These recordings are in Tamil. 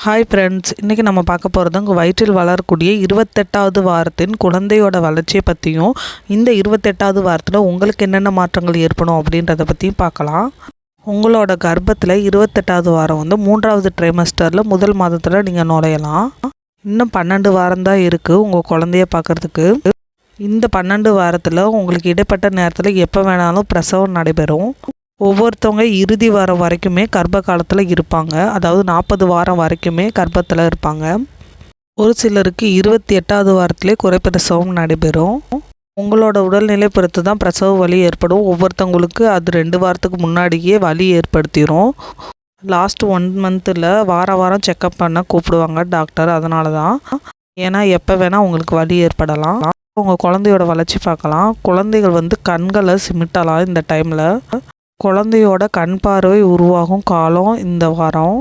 ஹாய் ஃப்ரெண்ட்ஸ், இன்றைக்கி நம்ம பார்க்க போகிறது உங்கள் வயிற்றில் வளரக்கூடிய 28வது வாரத்தின் குழந்தையோட வளர்ச்சியை பற்றியும், இந்த 28வது வாரத்தில் உங்களுக்கு என்னென்ன மாற்றங்கள் ஏற்படும் அப்படின்றத பற்றியும் பார்க்கலாம். உங்களோட கர்ப்பத்தில் 28வது வாரம் வந்து 3வது ட்ரைமஸ்டரில் முதல் மாதத்தில் நீங்கள் நுழையலாம். இன்னும் 12 வாரம் தான் இருக்குது உங்கள் குழந்தைய பார்க்குறதுக்கு. இந்த 12 வாரத்தில் உங்களுக்கு இடைப்பட்ட நேரத்தில் எப்போ வேணாலும் பிரசவம் நடைபெறும். ஒவ்வொருத்தவங்க இறுதி வாரம் வரைக்குமே கர்ப்ப காலத்தில் இருப்பாங்க. அதாவது 40 வாரம் வரைக்குமே கர்ப்பத்தில் இருப்பாங்க. ஒரு சிலருக்கு 28வது வாரத்திலே குறைப்பிரசவம் நடைபெறும். உங்களோட உடல்நிலை பொறுத்து தான் பிரசவ வலி ஏற்படும். ஒவ்வொருத்தவங்களுக்கு அது 2 வாரத்துக்கு முன்னாடியே வலி ஏற்படுத்திடும். லாஸ்ட் 1 மந்தில் வாரம் செக்கப் பண்ண கூப்பிடுவாங்க டாக்டர். அதனால தான், ஏன்னா எப்போ வேணால் உங்களுக்கு வலி ஏற்படலாம். உங்கள் குழந்தையோட வளர்ச்சி பார்க்கலாம். குழந்தைகள் வந்து கண்களை சிமிட்டலாம். இந்த டைமில் குழந்தையோட கண் பார்வை உருவாகும் காலம் இந்த வாரம்.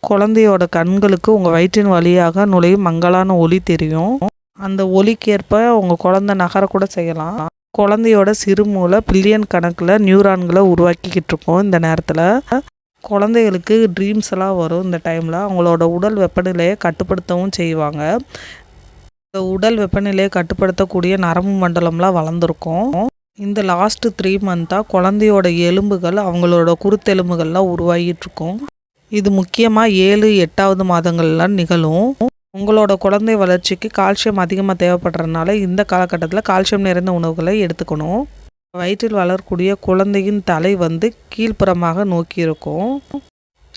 குழந்தையோட கண்களுக்கு உங்கள் வயிற்றின் வழியாக நுழையும் மங்கலான ஒளி தெரியும். அந்த ஒளிக்கேற்ப உங்கள் குழந்தை நகரக்கூட செய்யலாம். குழந்தையோட சிறுமூளை பில்லியன் கணக்கில் நியூரான்களை உருவாக்கிக்கிட்டு இருக்கோம். இந்த நேரத்தில் குழந்தைகளுக்கு ட்ரீம்ஸ் எல்லாம் வரும். இந்த டைமில் அவங்களோட உடல் வெப்பநிலையை கட்டுப்படுத்தவும் செய்வாங்க. இந்த உடல் வெப்பநிலையை கட்டுப்படுத்தக்கூடிய நரம்பு மண்டலம்லாம் வளர்ந்துருக்கும். இந்த லாஸ்ட்டு 3 மந்த்தாக குழந்தையோட எலும்புகள் அவங்களோட குருத்தெலும்புகள்லாம் உருவாகிட்டுருக்கும். இது முக்கியமாக 7-8வது மாதங்கள்லாம் நிகழும். உங்களோட குழந்தை வளர்ச்சிக்கு கால்சியம் அதிகமாக தேவைப்படுறதுனால இந்த காலகட்டத்தில் கால்சியம் நிறைந்த உணவுகளை எடுத்துக்கணும். வயிற்றில் வளரக்கூடிய குழந்தையின் தலை வந்து கீழ்ப்புறமாக நோக்கி இருக்கும்.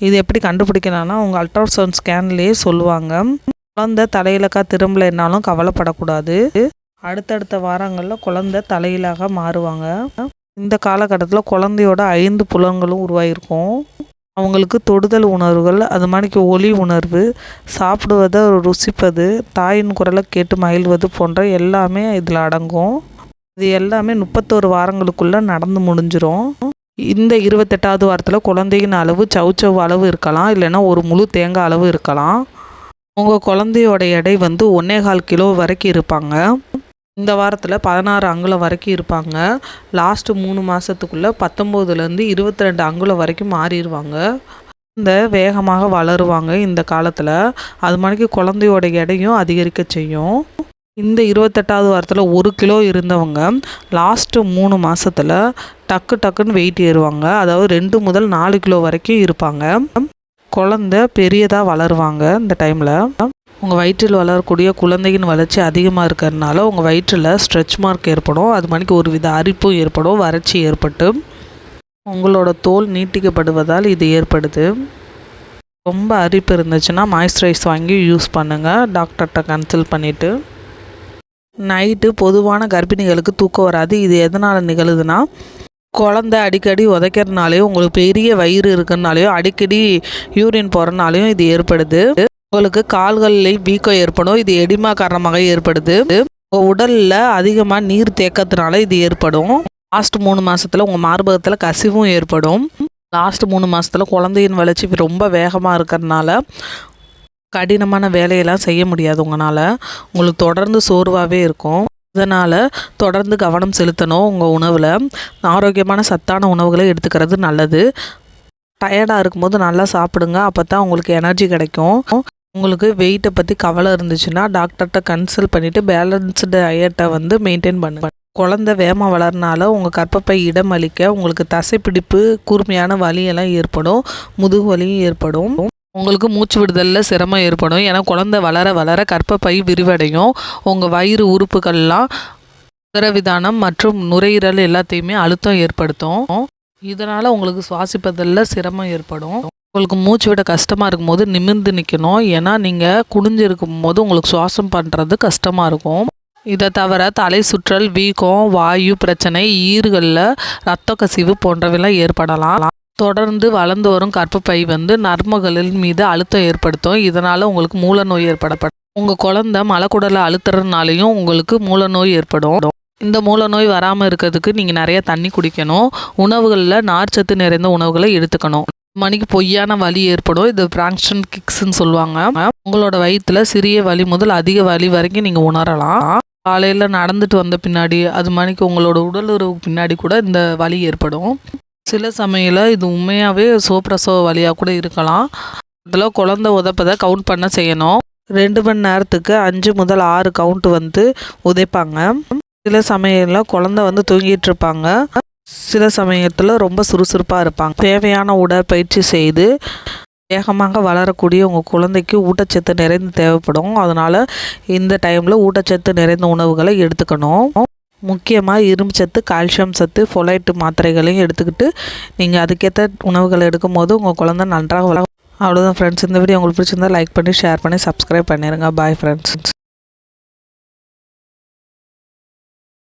இது எப்படி கண்டுபிடிக்கணும்னா உங்கள் அல்ட்ராசவுண்ட் ஸ்கேன்லேயே சொல்லுவாங்க. குழந்தை தலையிலக்கா திரும்பலைன்னாலும் கவலைப்படக்கூடாது. அடுத்தடுத்த வாரங்களில் குழந்தை தலையிலாக மாறுவாங்க. இந்த காலகட்டத்தில் குழந்தையோட 5 புலன்களும் உருவாகிருக்கும். அவங்களுக்கு தொடுதல் உணர்வுகள், அது மாதிரிக்கு ஒலி உணர்வு, சாப்பிடுவதை ருசிப்பது, தாயின் குரலை கேட்டு மகிழ்வது போன்ற எல்லாமே இதில் அடங்கும். இது எல்லாமே 31 வாரங்களுக்குள்ளே நடந்து முடிஞ்சிடும். இந்த 28வது வாரத்தில் குழந்தையின் அளவு சவுச்சவு அளவு இருக்கலாம், இல்லைன்னா ஒரு முழு தேங்காய் அளவு இருக்கலாம். உங்கள் குழந்தையோட எடை வந்து 1.25 கிலோ வரைக்கும் இருப்பாங்க. இந்த வாரத்தில் 16 அங்குலம் வரைக்கும் இருப்பாங்க. லாஸ்ட்டு 3 மாதத்துக்குள்ளே 19லேருந்து 22 அங்குலம் வரைக்கும் மாறிடுவாங்க. இந்த வேகமாக வளருவாங்க இந்த காலத்தில். அது மாதிரிக்கு குழந்தையோட எடையும் அதிகரிக்க செய்யும். இந்த 28வது வாரத்தில் 1 கிலோ இருந்தவங்க லாஸ்ட்டு 3 மாதத்தில் டக்குன்னு வெயிட் ஏறுவாங்க. அதாவது 2 முதல் 4 கிலோ வரைக்கும் இருப்பாங்க. குழந்தை பெரியதாக வளருவாங்க. இந்த டைமில் உங்கள் வயிற்றில் வளரக்கூடிய குழந்தையின் வளர்ச்சி அதிகமாக இருக்கிறதுனால உங்கள் வயிற்றில் ஸ்ட்ரெச் மார்க் ஏற்படும். அது மாதிரிக்கு ஒரு வித அரிப்பும் ஏற்படும், வறட்சி ஏற்பட்டு உங்களோட தோல் நீட்டிக்கப்படுவதால் இது ஏற்படுது. ரொம்ப அரிப்பு இருந்துச்சுன்னா மாய்ஸ்சரைஸ் வாங்கி யூஸ் பண்ணுங்கள் டாக்டர்கிட்ட கன்சல்ட் பண்ணிவிட்டு. நைட்டு பொதுவான கர்ப்பிணிகளுக்கு தூக்கம் வராது. இது எதனால் நிகழுதுன்னா, குழந்தை அடிக்கடி உதைக்கிறதுனாலையும் உங்களுக்கு பெரிய வயிறு இருக்கிறதுனாலையும் அடிக்கடி யூரின் போகிறதுனாலையும் இது ஏற்படுது. உங்களுக்கு கால்கள்லேயும் வீக்கம் ஏற்படும். இது எடிமா காரணமாக ஏற்படுது. உங்கள் உடலில் அதிகமாக நீர் தேக்கத்தினால இது ஏற்படும். லாஸ்ட் 3 மாதத்தில் உங்கள் மார்பகத்தில் கசிவும் ஏற்படும். லாஸ்ட் 3 மாதத்தில் குழந்தையின் வளர்ச்சி ரொம்ப வேகமாக இருக்கிறதுனால கடினமான வேலையெல்லாம் செய்ய முடியாது உங்களால். உங்களுக்கு தொடர்ந்து சோர்வாகவே இருக்கும். இதனால் தொடர்ந்து கவனம் செலுத்தணும். உங்கள் உணவில் ஆரோக்கியமான சத்தான உணவுகளை எடுத்துக்கிறது நல்லது. டயர்டாக இருக்கும்போது நல்லா சாப்பிடுங்க. அப்போ தான் உங்களுக்கு எனர்ஜி கிடைக்கும். உங்களுக்கு வெயிட்டை பற்றி கவலை இருந்துச்சுன்னா டாக்டர்கிட்ட கன்சல்ட் பண்ணிவிட்டு பேலன்ஸ்டு டயட்டை வந்து மெயின்டைன் பண்ணுங்க. குழந்தை வேகமாக வளர்னால உங்கள் கர்ப்பப்பை இடம் அளிக்க உங்களுக்கு தசைப்பிடிப்பு, கூர்மையான வலியெல்லாம் ஏற்படும், முதுகு வலியும் ஏற்படும். உங்களுக்கு மூச்சு விடுதலில் சிரமம் ஏற்படும். ஏன்னா குழந்தை வளர கர்ப்பப்பை விரிவடையும். உங்கள் வயிறு உறுப்புகள்லாம் உதரவிதானம் மற்றும் நுரையீரல் எல்லாத்தையுமே அழுத்தம் ஏற்படுத்தும். இதனால் உங்களுக்கு சுவாசிப்பதில் சிரமம் ஏற்படும். உங்களுக்கு மூச்சு விட கஷ்டமாக இருக்கும்போது நிமிர்ந்து நிற்கணும். ஏன்னா நீங்கள் குனிஞ்சு இருக்கும்போது உங்களுக்கு சுவாசம் பண்ணுறது கஷ்டமாக இருக்கும். இதை தவிர தலை சுற்றல், வீக்கம், வாயு பிரச்சனை, ஈறுகளில் இரத்த கசிவு போன்றவைலாம் ஏற்படலாம். தொடர்ந்து வளர்ந்து வரும் கர்ப்பப்பை வந்து நரம்புகளின் மீது அழுத்தம் ஏற்படுத்தும். இதனால் உங்களுக்கு மூல நோய் ஏற்படப்படும். உங்கள் குழந்தை மலக்குடலை அழுத்துறதுனாலையும் உங்களுக்கு மூல நோய் ஏற்படும். இந்த மூல நோய் வராமல் இருக்கிறதுக்கு நீங்கள் நிறைய தண்ணி குடிக்கணும். உணவுகளில் நார்ச்சத்து நிறைந்த உணவுகளை எடுத்துக்கணும். மணிக்கு பொய்யான வலி ஏற்படும். இது பிராங்க்ஷன் கிக்ஸ்ன்னு சொல்லுவாங்க. உங்களோட வயிற்றில் சிறிய வலி முதல் அதிக வலி வரைக்கும் நீங்கள் உணரலாம். காலையில் நடந்துட்டு வந்த பின்னாடி, அது மணிக்கு உங்களோட உடல் உறவுக்கு பின்னாடி கூட இந்த வலி ஏற்படும். சில சமயம் இது உண்மையாகவே சுகப்பிரசவ வலியாக கூட இருக்கலாம். அதில் குழந்தை உதைப்பதை கவுண்ட் பண்ண செய்யணும். 2 மணி நேரத்துக்கு 5 முதல் 6 கவுண்ட் உதைப்பாங்க. சில சமயத்தில் குழந்தை தூங்கிட்டு இருப்பாங்க. சில சமயத்தில் ரொம்ப சுறுசுறுப்பாக இருப்பாங்க. தேவையான உடற்பயிற்சி செய்து வேகமாக வளரக்கூடிய உங்கள் குழந்தைக்கு ஊட்டச்சத்து நிறைந்து தேவைப்படும். அதனால் இந்த டைமில் ஊட்டச்சத்து நிறைந்த உணவுகளை எடுத்துக்கணும். முக்கியமாக இரும்பு சத்து, கால்சியம் சத்து, ஃபோலைட்டு மாத்திரைகளையும் எடுத்துக்கிட்டு நீங்கள் அதுக்கேற்ற உணவுகளை எடுக்கும் போது உங்கள் குழந்தை நன்றாக வளரும். அவ்வளோதான் ஃப்ரெண்ட்ஸ். இந்த வீடியோ உங்களுக்கு பிடிச்சிருந்தா லைக் பண்ணி, ஷேர் பண்ணி, சப்ஸ்கிரைப் பண்ணிடுங்க. Bye friends.